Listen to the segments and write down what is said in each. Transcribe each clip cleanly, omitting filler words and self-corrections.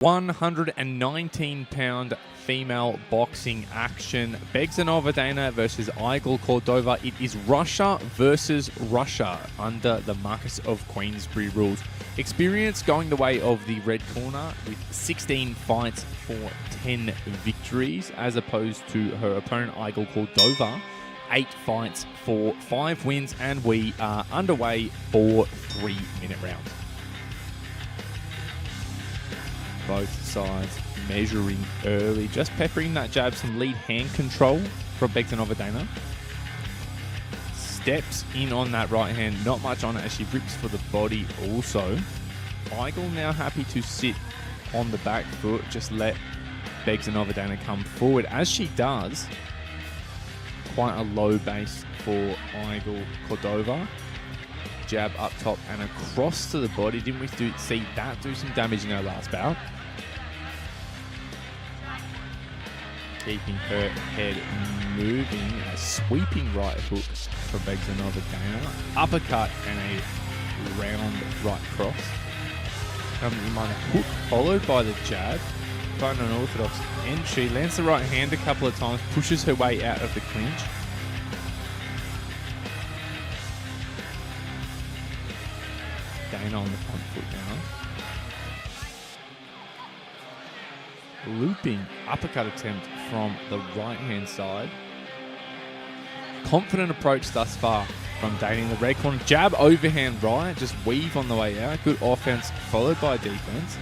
119-pound female boxing action. Begzhanova Dana versus Aigel Khodova. It is Russia versus Russia under the Marquess of Queensberry rules. Experience going the way of the red corner with 16 fights for 10 victories, as opposed to her opponent Aigel Khodova, 8 fights for 5 wins, and we are underway for 3-minute rounds. Both sides measuring early, just peppering that jab, some lead hand control from Begzhanova Dana. Steps in on that right hand, not much on it as she rips for the body also. Aigel now happy to sit on the back foot, just let Begzhanova Dana come forward, as she does. Quite a low base for Aigel Khodova. Jab up top and across to the body. Didn't we see that do some damage in our last bout? Keeping her head moving. A sweeping right hook for Begzhanova Dana. Uppercut and a round right cross. Coming in on a hook followed by the jab. Quite an unorthodox entry. Lands the right hand a couple of times. Pushes her way out of the clinch. Dana on the front foot now. Looping uppercut attempt from the right-hand side. Confident approach thus far from Dana in the red corner. Jab overhand right, just weave on the way out. Good offense followed by defense.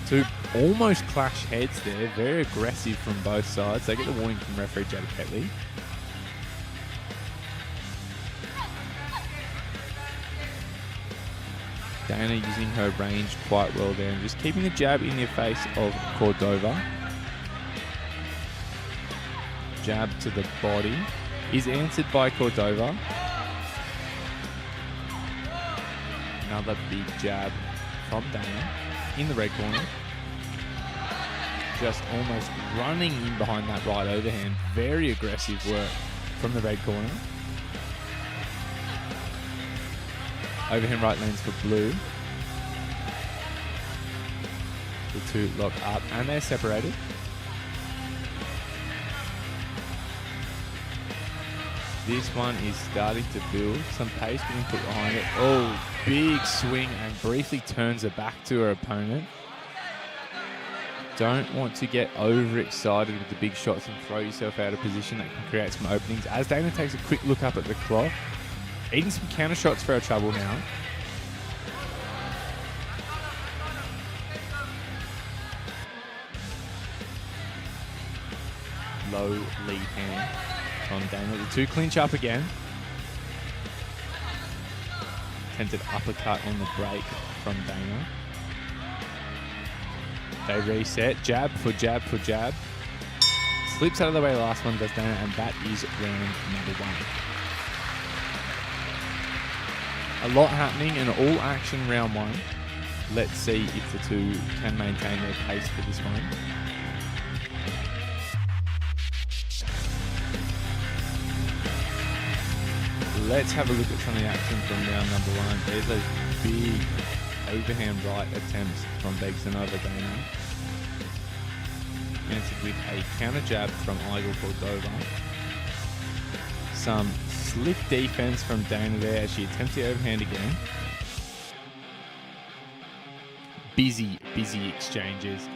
Two almost clash heads there. Very aggressive from both sides. They get the warning from referee Jada Ketley. Dana using her range quite well there and just keeping the jab in the face of Khodova. Jab to the body is answered by Khodova. Another big jab from Dana in the red corner. Just almost running in behind that right overhand. Very aggressive work from the red corner. Overhand right lands for blue. The two lock up and they're separated. This one is starting to build. Some pace being put behind it. Oh, big swing and briefly turns her back to her opponent. Don't want to get overexcited with the big shots and throw yourself out of position. That can create some openings. As Dana takes a quick look up at the clock. Eating some counter shots for our trouble now. Low lead hand from Dana. The two clinch up again. Attempted uppercut on the break from Dana. They reset. Jab for jab for jab. Slips out of the way the last one does Dana, and that is round number 1. A lot happening in all action round 1. Let's see if the two can maintain their pace for this one. Let's have a look at some of the action from round number 1. There's those big overhand right attempts from Begzhanova Dana. Answered with a counter jab from Aigel Khodova. Some slick defense from Dana there as she attempts the overhand again. Busy exchanges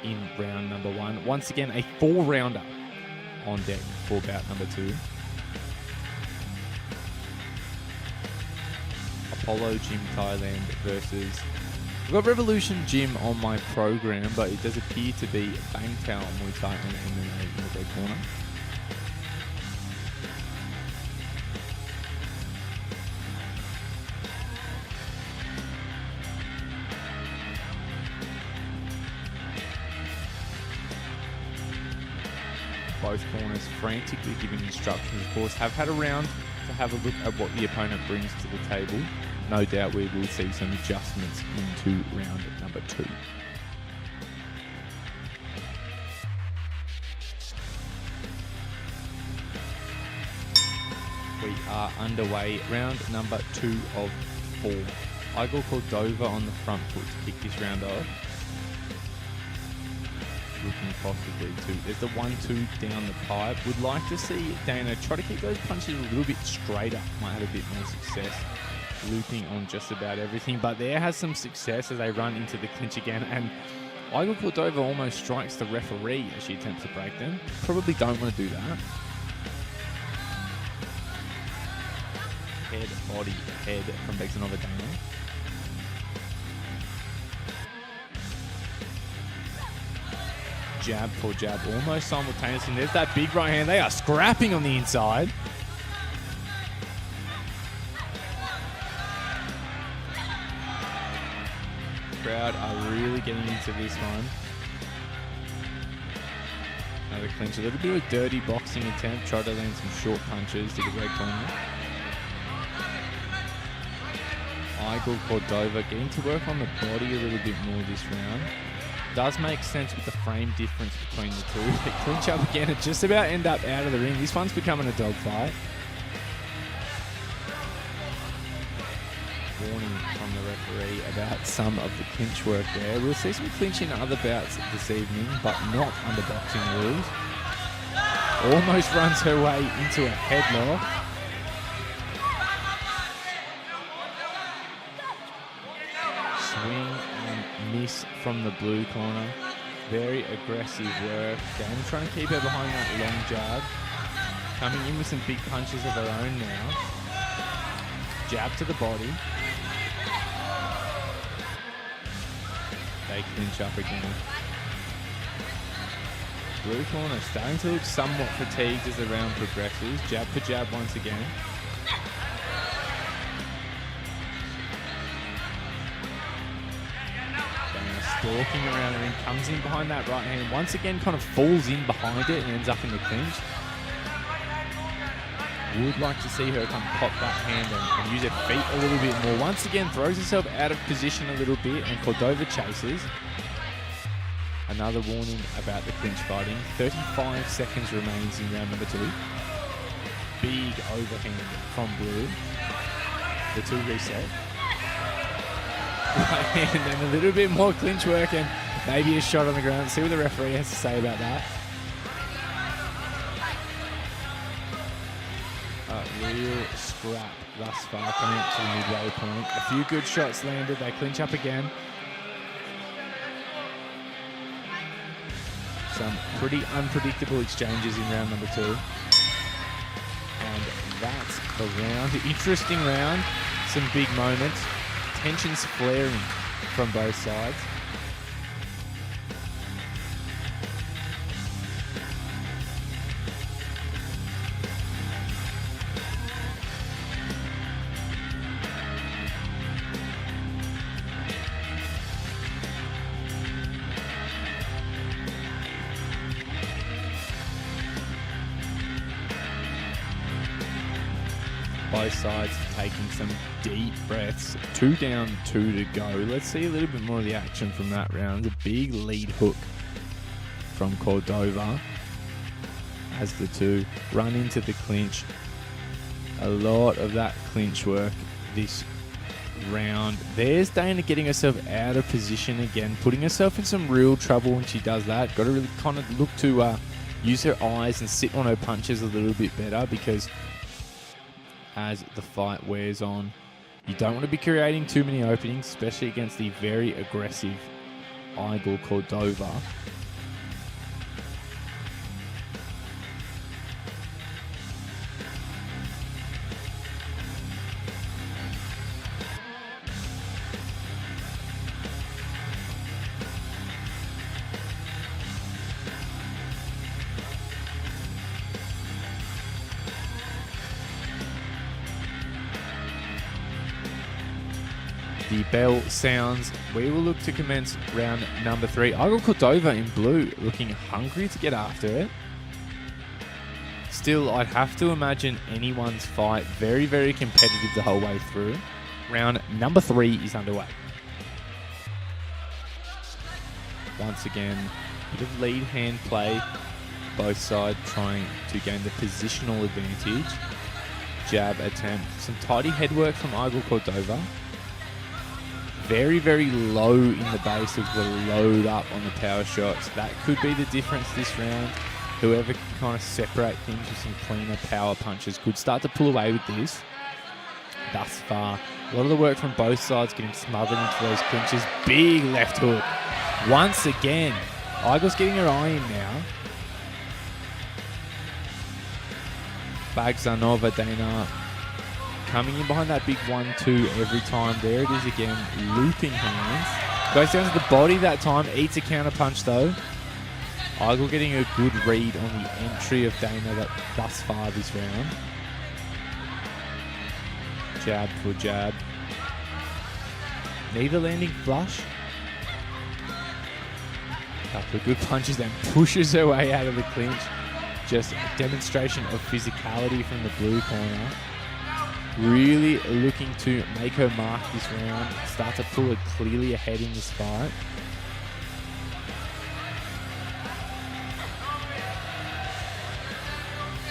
in round number 1. Once again, a 4-rounder on deck for bout number 2. Apollo Gym Thailand versus... We've got Revolution Gym on my program, but it does appear to be Bangtao Muay Thai and MMA in the red corner. Both corners frantically giving instructions. Of course, have had a round to have a look at what the opponent brings to the table. No doubt we will see some adjustments into round number 2. We are underway. Round number 2 of 4. Aigel Khodova on the front foot to kick this round off. looking possibly to. There's the 1-2 down the pipe. Would like to see Dana try to keep those punches a little bit straighter. Might have a bit more success looping on just about everything. But there has some success as they run into the clinch again. And Aigel Khodova almost strikes the referee as she attempts to break them. Probably don't want to do that. Head, body, head from Begzhanova Dana. Jab for jab, almost simultaneously. There's that big right hand. They are scrapping on the inside. Crowd are really getting into this one. Another clinch, a little bit of a dirty boxing attempt. Try to land some short punches to the red corner. Aigel Khodova getting to work on the body a little bit more this round. Does make sense with the frame difference between the two. They clinch up again and just about end up out of the ring. This one's becoming a dogfight. Warning from the referee about some of the clinch work there. We'll see some clinch in other bouts this evening, but not under boxing rules. Almost runs her way into a headlock. Swing and miss from the blue corner. Very aggressive work. Dana trying to keep her behind that long jab. Coming in with some big punches of her own now. Jab to the body. They clinch up again. Blue corner starting to look somewhat fatigued as the round progresses. Jab for jab once again. Stalking around and then comes in behind that right hand. Once again kind of falls in behind it and ends up in the clinch. Would like to see her kind of pop that hand and use her feet a little bit more. Once again throws herself out of position a little bit and Khodova chases. Another warning about the clinch fighting. 35 seconds remains in round number 2. Big overhand from Blue. The 2 reset. Right hand and a little bit more clinch work and maybe a shot on the ground. See what the referee has to say about that. A real scrap thus far coming up to the midway point. A few good shots landed. They clinch up again. Some pretty unpredictable exchanges in round number 2. And that's the round. Interesting round. Some big moments. Tensions flaring from both sides. Both sides taking some deep breaths. 2 down, 2 to go. Let's see a little bit more of the action from that round. A big lead hook from Khodova as the 2 run into the clinch. A lot of that clinch work this round. There's Dana getting herself out of position again, putting herself in some real trouble when she does that. Got to really kind of look to use her eyes and sit on her punches a little bit better, because as the fight wears on, you don't want to be creating too many openings, especially against the very aggressive Aigel Khodova. The bell sounds. We will look to commence round number 3. Aigel Khodova in blue looking hungry to get after it. Still, I'd have to imagine anyone's fight very, very competitive the whole way through. Round number 3 is underway. Once again, bit of lead hand play. Both sides trying to gain the positional advantage. Jab attempt. Some tidy head work from Aigel Khodova. very, very low in the base of the load up on the power shots. That could be the difference this round. Whoever can kind of separate things with some cleaner power punches could start to pull away with this. Thus far, a lot of the work from both sides getting smothered into those clinches. Big left hook. Once again, Aigel's getting her eye in now. Begzhanova, Dana coming in behind that big 1-2 every time. There it is again, looping hands. Goes down to the body that time, eats a counter punch though. Aigel getting a good read on the entry of Dana thus far this round. Jab for jab. Neither landing flush. Couple of good punches and pushes her way out of the clinch. Just a demonstration of physicality from the blue corner. Really looking to make her mark this round. Start to pull her clearly ahead in this fight.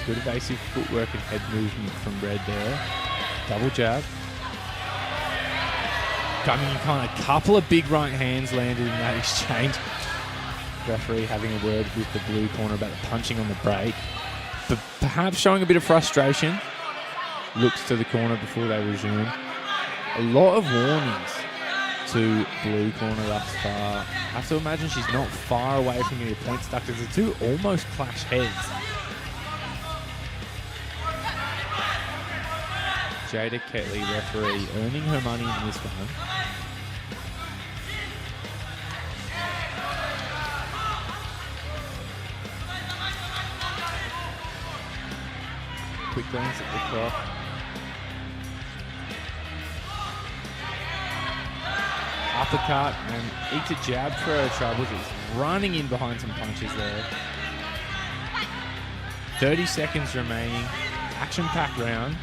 Good evasive footwork and head movement from Red there. Double jab. Coming in kind of couple of big right hands landed in that exchange. Referee having a word with the blue corner about the punching on the break. But perhaps showing a bit of frustration. Looks to the corner before they resume. A lot of warnings to blue corner thus far. I have to imagine she's not far away from getting a point stuck as the two almost clash heads. Jada Ketley, referee, earning her money in this one. Quick glance at the clock. Uppercut and eats a jab for her troubles. It's running in behind some punches there. 30 seconds remaining. Action-packed round.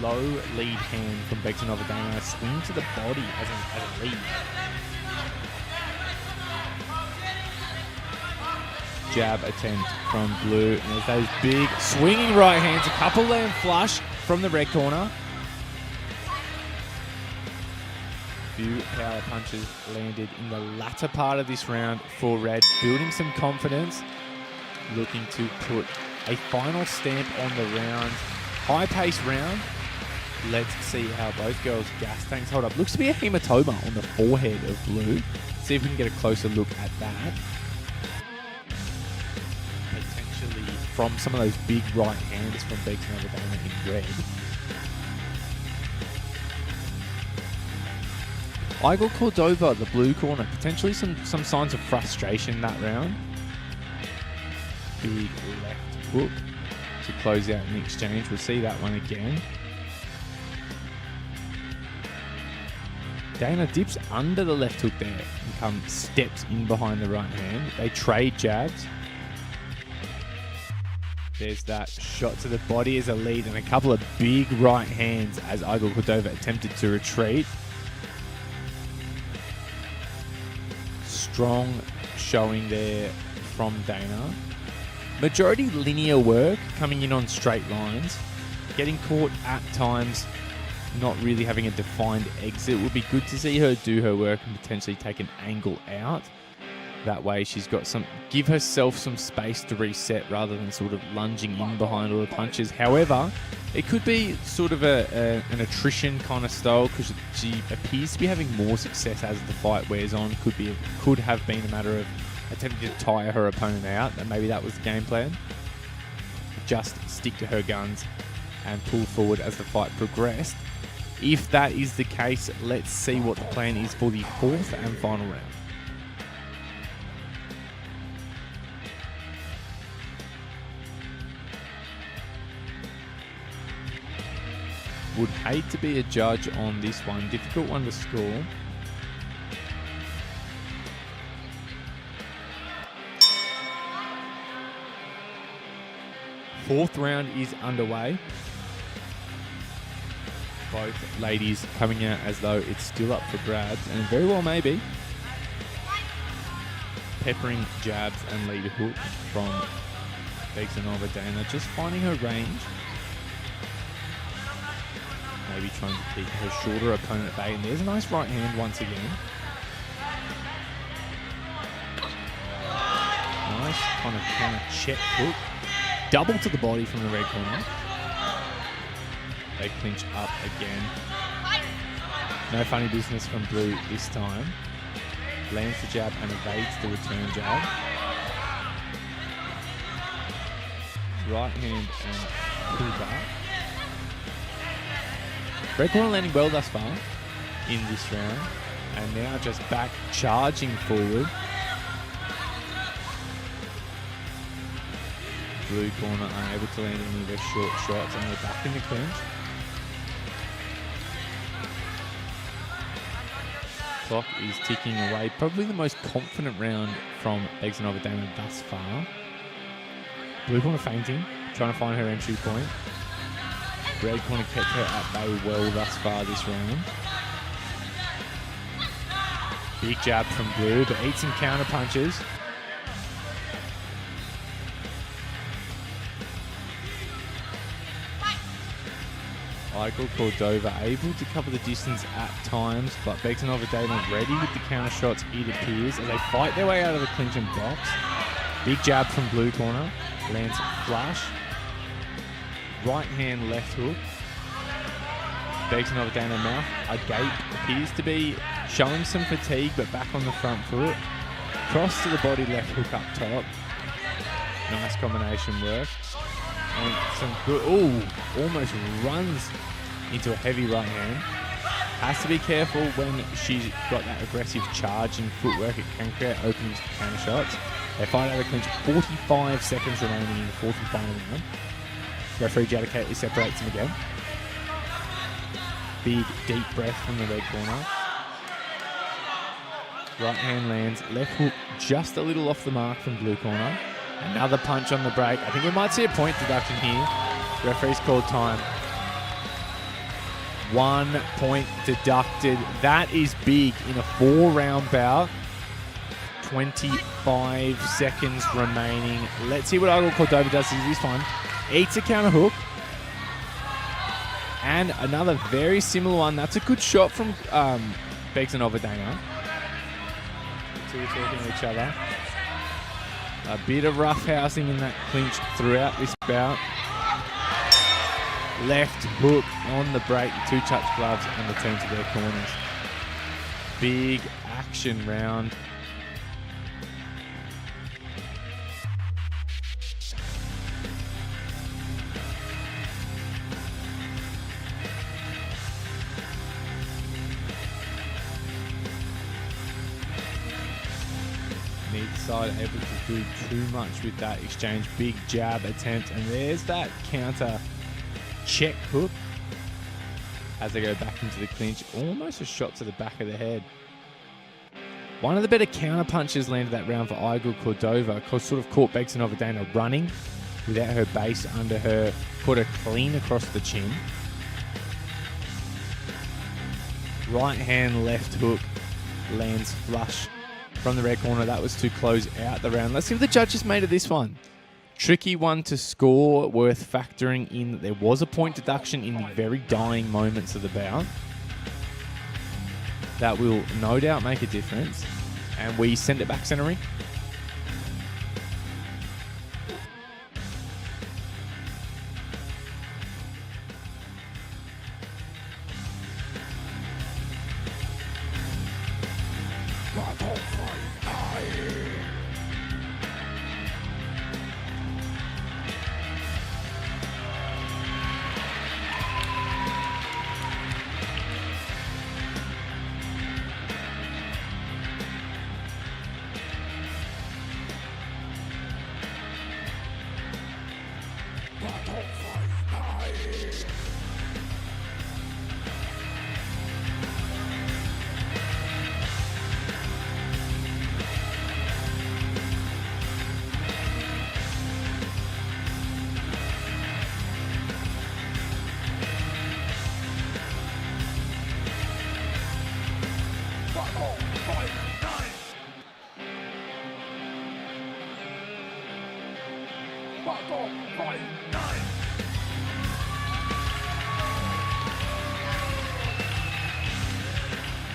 Low lead hand from Begzhanova. Dana swing to the body as a lead. Jab attempt from blue. And there's those big swinging right hands. A couple land flush from the red corner. Few power punches landed in the latter part of this round for Red. Building some confidence. Looking to put a final stamp on the round. High-paced round. Let's see how both girls' gas tanks hold up. Looks to be a hematoma on the forehead of blue. See if we can get a closer look at that. Potentially from some of those big right hands from Begzhanova in red. Aigel Khodova, the blue corner, potentially some signs of frustration that round. Big left hook to close out an exchange. We'll see that one again. Dana dips under the left hook there and steps in behind the right hand. They trade jabs. There's that shot to the body as a lead and a couple of big right hands as Aigel Khodova attempted to retreat. Strong showing there from Dana. Majority linear work, coming in on straight lines. Getting caught at times, not really having a defined exit. Would be good to see her do her work and potentially take an angle out. That way she's got give herself some space to reset rather than sort of lunging in behind all the punches. However, it could be sort of an attrition kind of style because she appears to be having more success as the fight wears on. Could have been a matter of attempting to tire her opponent out, and maybe that was the game plan. Just stick to her guns and pull forward as the fight progressed. If that is the case, let's see what the plan is for the fourth and final round. Would hate to be a judge on this one. Difficult one to score. Fourth round is underway. Both ladies coming out as though it's still up for grabs, and very well maybe. Peppering jabs and lead hook from Begzhanova. Dana just finding her range. maybe trying to keep her shorter opponent at bay. And there's a nice right hand once again. Nice kind of counter check hook. Double to the body from the red corner. They clinch up again. No funny business from blue this time. Lands the jab and evades the return jab. Right hand and pull back. Red corner landing well thus far in this round. And now just back charging forward. Blue corner unable to land any of their short shots and they're back in the clinch. Clock is ticking away. Probably the most confident round from Begzhanova thus far. Blue corner fainting, trying to find her entry point. Red corner kept her at bay well thus far this round. Big jab from blue, but eats some counter punches. Aigel Khodova able to cover the distance at times, but Begzhanova ready with the counter shots, it appears, as they fight their way out of the clinch and box. Big jab from blue corner, lands flush. Right hand, left hook. Begzhanova mouth agape, appears to be showing some fatigue, but back on the front foot. Cross to the body, left hook up top. Nice combination work. And some good, almost runs into a heavy right hand. Has to be careful when she's got that aggressive charging footwork. It can create openings for counter shots. They fight out of the clinch. 45 seconds remaining in the fourth and final round. Referee delicately separates them again. Big deep breath from the red corner. Right hand lands. Left hook just a little off the mark from blue corner. Another punch on the break. I think we might see a point deduction here. Referee's called time. 1 point deducted. That is big in a 4-round bout. 25 seconds remaining. Let's see what Aigel Khodova does in this one. Eats a counter hook. And another very similar one. That's a good shot from Begzhanova. Two are talking to each other. A bit of roughhousing in that clinch throughout this bout. Left hook on the break. The two touch gloves and return to their corners. Big action round. Neither side able to do too much with that exchange. Big jab attempt, and there's that counter check hook as they go back into the clinch. Almost a shot to the back of the head. One of the better counter punches landed that round for Aigel Khodova. Sort of caught Begzhanova running without her base under her. Put her clean across the chin. Right hand, left hook lands flush from the red corner. That was to close out the round. Let's see what the judges made of this one. Tricky one to score, worth factoring in that there was a point deduction in the very dying moments of the bout. That will no doubt make a difference. And we send it back centering.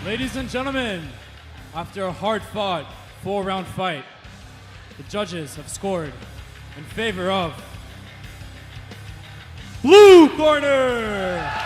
Ladies and gentlemen, after a hard-fought 4-round fight, the judges have scored in favor of Blue Corner!